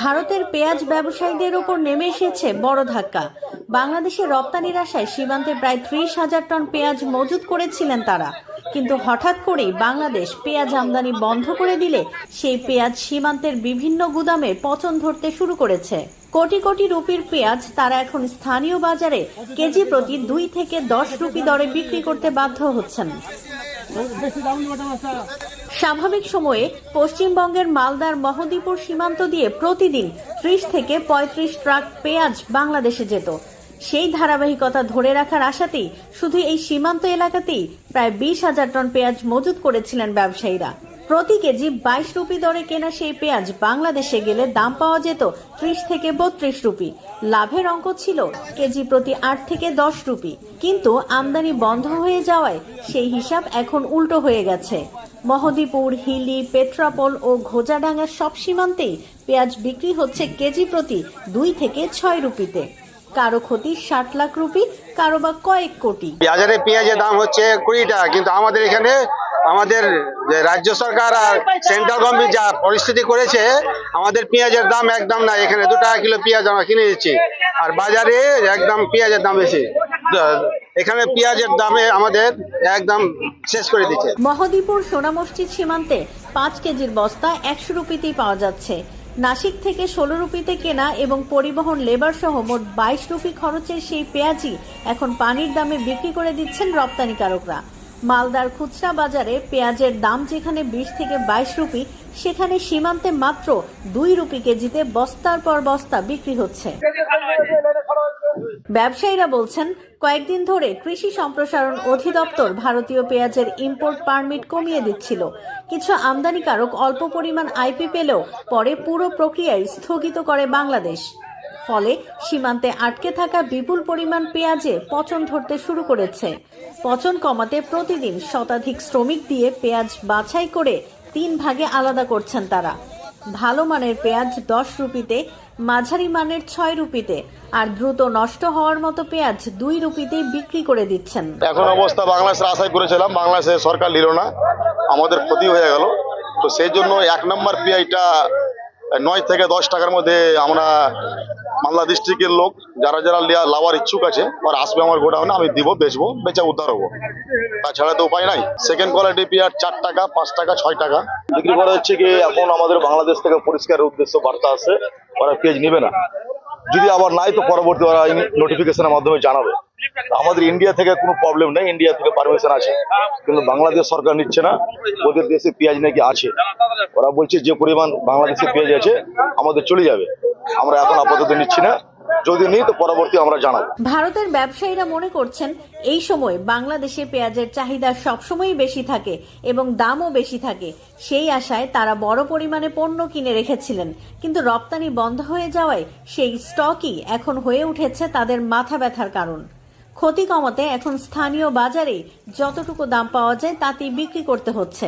ভারতের পেঁয়াজ ব্যবসায়ীদের উপর নেমে এসেছে বড় ধাক্কা। বাংলাদেশে রপ্তানির আশায় সীমান্তে প্রায় 30,000 টন পেঁয়াজ মজুত করেছিলেন তারা, কিন্তু হঠাৎ করেই বাংলাদেশ পেঁয়াজ আমদানি বন্ধ করে দিলে সেই পেঁয়াজ সীমান্তের বিভিন্ন গুদামে পচন ধরতে শুরু করেছে। কোটি কোটি রুপির পেঁয়াজ তারা এখন স্থানীয় বাজারে কেজি প্রতি 2 থেকে 10 রুপি দরে বিক্রি করতে বাধ্য হচ্ছেন। স্বাভাবিক সময়ে পশ্চিমবঙ্গের মালদার মহদীপুর সীমান্ত দিয়ে প্রতিদিন 30 থেকে 35 ট্রাক পেঁয়াজ বাংলাদেশে যেত। সেই ধারাবাহিকতা ধরে রাখার আশাতেই শুধু এই সীমান্ত এলাকাতেই প্রায় 20,000 টন পেঁয়াজ মজুত করেছিলেন ব্যবসায়ীরা। প্রতি কেজি 22 রুপি দরে কেনা সেই পেঁয়াজ বাংলাদেশে গেলে দাম পাওয়া যেত 30 থেকে 32 রুপি। লাভের অঙ্ক ছিল কেজি প্রতি 8 থেকে 10 রুপি, কিন্তু আমদানি বন্ধ হয়ে যাওয়ায় সেই হিসাব এখন উল্টো হয়ে গেছে। মহদীপুর, হিলি, পেট্রাপোল ও ঘোজাডাঙ্গার সব সীমান্তেই পেঁয়াজ বিক্রি হচ্ছে কেজি প্রতি 2 থেকে 6 রুপিতে। কারো ক্ষতি 60 লাখ রুপি, কারো বা কয়েক কোটি। বাজারে পেঁয়াজের দাম হচ্ছে 20 টাকা, কিন্তু আমাদের এখানে আমাদের রাজ্য সরকার আর সেন্ট্রাল গভর্নমেন্ট যা পরিস্থিতি করেছে, আমাদের পেঁয়াজের দাম একদম না। এখানে 2 টাকা কিলো পেঁয়াজ আমরা কিনে দিচ্ছি, আর বাজারে একদম পেঁয়াজের দাম বেশি। এখানে পেঁয়াজের দামে আমাদের একদম শেষ করে দিচ্ছে। মহদীপুর সোনা মসজিদ সীমান্তে 5 কেজির বস্তা 100 রুপিতেই পাওয়া যাচ্ছে। নাসিক থেকে 16 রুপিতে কেনা এবং পরিবহন লেবার সহ মোট 22 রুপি খরচের সেই পেঁয়াজই এখন পানির দামে বিক্রি করে দিচ্ছেন রপ্তানিকারকরা। মালদার খুচরা বাজারে পেঁয়াজের দাম যেখানে 20 থেকে 22 রুপি, সেখানে সীমান্তে মাত্র 2 রুপি কেজিতে বস্তার পর বস্তা বিক্রি হচ্ছে। ব্যবসায়ীরা বলছেন, কয়েকদিন ধরে কৃষি সম্প্রসারণ অধিদপ্তর ভারতীয় পেঁয়াজের ইম্পোর্ট পারমিট কমিয়ে দিচ্ছিল। কিছু আমদানিকারক অল্প পরিমাণ আইপি পেলেও পরে পুরো প্রক্রিয়ায় স্থগিত করে বাংলাদেশ। ফলে সীমান্তে আটকে থাকা বিপুল পরিমাণ পেঁয়াজে পচন ধরতে শুরু করেছে। পচন কমাতে প্রতিদিন শতাধিক শ্রমিক দিয়ে পেঁয়াজ বাছাই করে 3 ভাগে আলাদা করছেন তারা। ভালো মানের পেঁয়াজ 10 রুপিতে, মাঝারি মানের 6 রুপিতে, আর দ্রুত নষ্ট হওয়ার মতো পেঁয়াজ 2 রুপিতে বিক্রি করে দিচ্ছেন। এখন অবস্থা বাংলাদেশের আশাই করেছিলাম, বাংলাদেশের সরকার নিল না, আমাদের ক্ষতি হয়ে গেল। তো সেই জন্য 1 নম্বর পেঁয়াজটা 9 থেকে 10 টাকার মধ্যে আমরা মালদা ডিস্ট্রিক্টের লোক যারা যারা লাভার ইচ্ছুক আছে ওরা আসবে আমার গোডাউনে, আমি দিব, বেচবো, বেচে উদ্ধার হবো। তাছাড়া তো উপায় নাই। সেকেন্ড কোয়ালিটি পেঁয়াজ 4 টাকা, 5 টাকা, 6 টাকা বিক্রি করা হচ্ছে। কি এখন আমাদের বাংলাদেশ থেকে পরিষ্কার উদ্দেশ্য বার্তা আছে, ওরা পেঁয়াজ নিবে না। যদি আবার নাই তো পরবর্তী ওরা নোটিফিকেশনের মাধ্যমে জানাবে। আমাদের ইন্ডিয়া থেকে কোনো প্রবলেম নেই, ইন্ডিয়া থেকে পারমিশন আছে, কিন্তু বাংলাদেশ সরকার নিচ্ছে না। ওদের দেশে পেঁয়াজ নাকি আছে, ওরা বলছে যে পরিমাণ বাংলাদেশে পেঁয়াজ আছে আমাদের চলে যাবে। আমরা এখন আপাতত নিচ্ছি না, যদি নেই তো পরবর্তী আমরা জানাবো। ভারতের ব্যবসায়ীরা মনে করছেন, এই সময় বাংলাদেশে পেঁয়াজের চাহিদা সবসময়ই বেশি থাকে এবং দামও বেশি থাকে। সেই আশায় তারা বড় পরিমাণে পণ্য কিনে রেখেছিলেন, কিন্তু রপ্তানি বন্ধ হয়ে যাওয়ায় সেই স্টকই এখন হয়ে উঠেছে তাদের মাথা ব্যথার কারণ। ক্ষতি কমাতে এখন স্থানীয় বাজারে যতটুকু দাম পাওয়া যায় তাতেই বিক্রি করতে হচ্ছে।